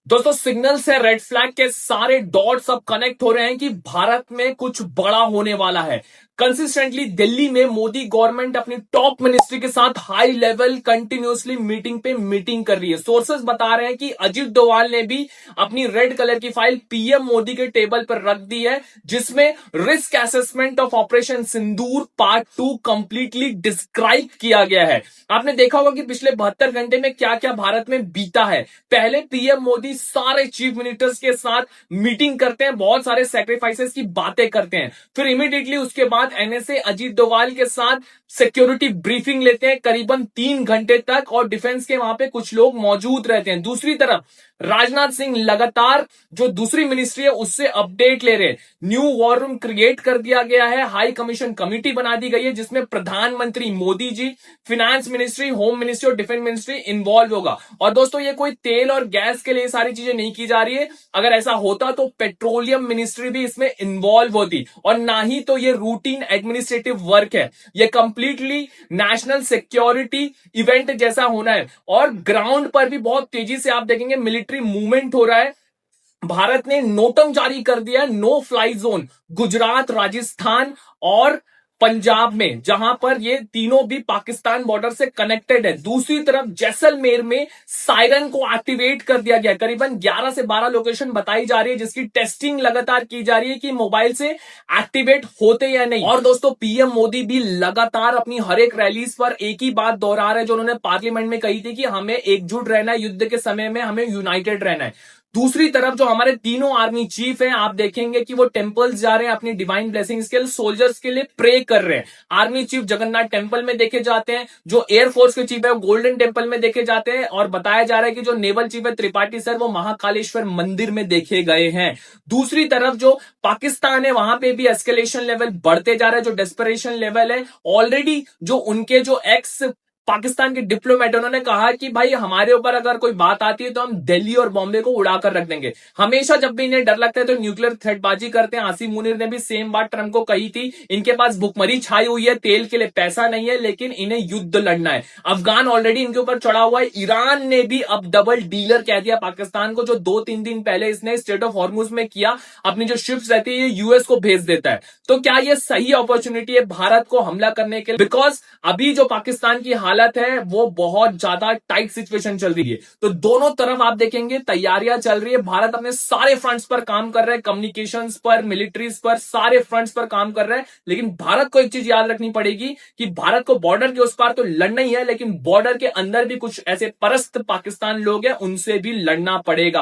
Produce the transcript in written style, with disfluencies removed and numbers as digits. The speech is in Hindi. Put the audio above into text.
दोस्तों सिग्नल से रेड फ्लैग के सारे डॉट्स अब कनेक्ट हो रहे हैं कि भारत में कुछ बड़ा होने वाला है। कंसिस्टेंटली दिल्ली में मोदी गवर्नमेंट अपनी टॉप मिनिस्ट्री के साथ हाई लेवल कंटिन्यूसली मीटिंग पे मीटिंग कर रही है। सोर्सेस बता रहे हैं कि अजीत डोभाल ने भी अपनी रेड कलर की फाइल पीएम मोदी के टेबल पर रख दी है, जिसमें risk assessment of operation Sindoor part 2 completely describe किया गया है। आपने देखा होगा कि पिछले 72 घंटे में क्या क्या भारत में बीता है। पहले पीएम मोदी सारे चीफ मिनिस्टर्स के साथ मीटिंग करते हैं, बहुत सारे सेक्रीफाइसेस की बातें करते हैं, फिर इमीडिएटली उसके बाद एनएसए अजीत डोभाल के साथ सिक्योरिटी ब्रीफिंग लेते हैं करीबन 3 घंटे तक, और डिफेंस के वहां पे कुछ लोग मौजूद रहते हैं। दूसरी तरफ राजनाथ सिंह लगातार जो दूसरी मिनिस्ट्री है उससे अपडेट ले रहे हैं। न्यू वॉर रूम क्रिएट कर दिया गया है, हाई कमीशन कमेटी बना दी गई है, जिसमें प्रधानमंत्री Modi ji, finance ministry, home ministry और डिफेंस मिनिस्ट्री इन्वॉल्व होगा। और दोस्तों ये कोई तेल और गैस के लिए सारी चीजें नहीं की जा रही है। अगर ऐसा होता तो पेट्रोलियम मिनिस्ट्री भी इसमें इन्वॉल्व होती, और ना ही तो ये रूटीन एडमिनिस्ट्रेटिव वर्क है, ये कंप्लीटली नेशनल सिक्योरिटी इवेंट जैसा होना है। और ग्राउंड पर भी बहुत तेजी से आप देखेंगे मिलिट्री मूवमेंट हो रहा है। भारत ने नोटम जारी कर दिया, no fly zone Gujarat, Rajasthan और पंजाब में, जहां पर ये तीनों भी पाकिस्तान बॉर्डर से कनेक्टेड है। दूसरी तरफ जैसलमेर में सायरन को एक्टिवेट कर दिया गया। करीबन 11 से 12 लोकेशन बताई जा रही है, जिसकी टेस्टिंग लगातार की जा रही है कि मोबाइल से एक्टिवेट होते या नहीं। और दोस्तों पीएम मोदी भी लगातार अपनी हर एक रैलीज पर एक ही बात दोहरा रहे हैं, जो उन्होंने पार्लियामेंट में कही थी कि हमें एकजुट रहना है, युद्ध के समय में हमें यूनाइटेड रहना है। दूसरी तरफ जो हमारे तीनों आर्मी चीफ हैं, आप देखेंगे कि वो टेंपल्स जा रहे हैं, अपनी डिवाइन ब्लेसिंग्स के लिए सोल्जर्स के लिए प्रे कर रहे हैं। आर्मी चीफ जगन्नाथ टेंपल में देखे जाते हैं, जो एयरफोर्स के चीफ है वो गोल्डन टेंपल में देखे जाते हैं, और बताया जा रहा है कि जो नेवल चीफ है त्रिपाठी सर वो महाकालेश्वर मंदिर में देखे गए हैं। दूसरी तरफ जो पाकिस्तान है वहां पे भी एस्केलेशन लेवल बढ़ते जा रहा है, जो डेस्परेशन लेवल है ऑलरेडी, जो उनके जो एक्स पाकिस्तान के डिप्लोमेट उन्होंने कहा कि भाई हमारे ऊपर अगर कोई बात आती है तो हम दिल्ली और बॉम्बे को उड़ाकर रख देंगे। हमेशा जब भी इन्हें डर लगता है तो न्यूक्लियर थ्रेटबाजी करते हैं। आसिम मुनीर ने भी सेम बात ट्रंप को कही थी। इनके पास भुखमरी छाई हुई है, तेल के लिए पैसा नहीं है, लेकिन इन्हें युद्ध लड़ना है। अफगान ऑलरेडी इनके ऊपर चढ़ा हुआ है। ईरान ने भी अब डबल डीलर कह दिया पाकिस्तान को, जो 2-3 दिन पहले इसने स्टेट ऑफ हॉर्मुज में किया, अपनी जो शिप्स रहती है ये यूएस को भेज देता है। तो क्या ये सही अपॉर्चुनिटी है भारत को हमला करने के लिए? बिकॉज अभी जो पाकिस्तान की हालत है वो बहुत ज्यादा टाइट सिचुएशन चल रही है। तो दोनों तरफ आप देखेंगे तैयारियां चल रही है। भारत अपने सारे फ्रंट्स पर काम कर रहा है, कम्युनिकेशंस पर, मिलिट्रीज पर, सारे फ्रंट्स पर काम कर रहा है। लेकिन भारत को एक चीज याद रखनी पड़ेगी कि भारत को बॉर्डर के उस पार तो लड़ना ही है, लेकिन बॉर्डर के अंदर भी कुछ ऐसे परस्त पाकिस्तान लोग हैं, उनसे भी लड़ना पड़ेगा।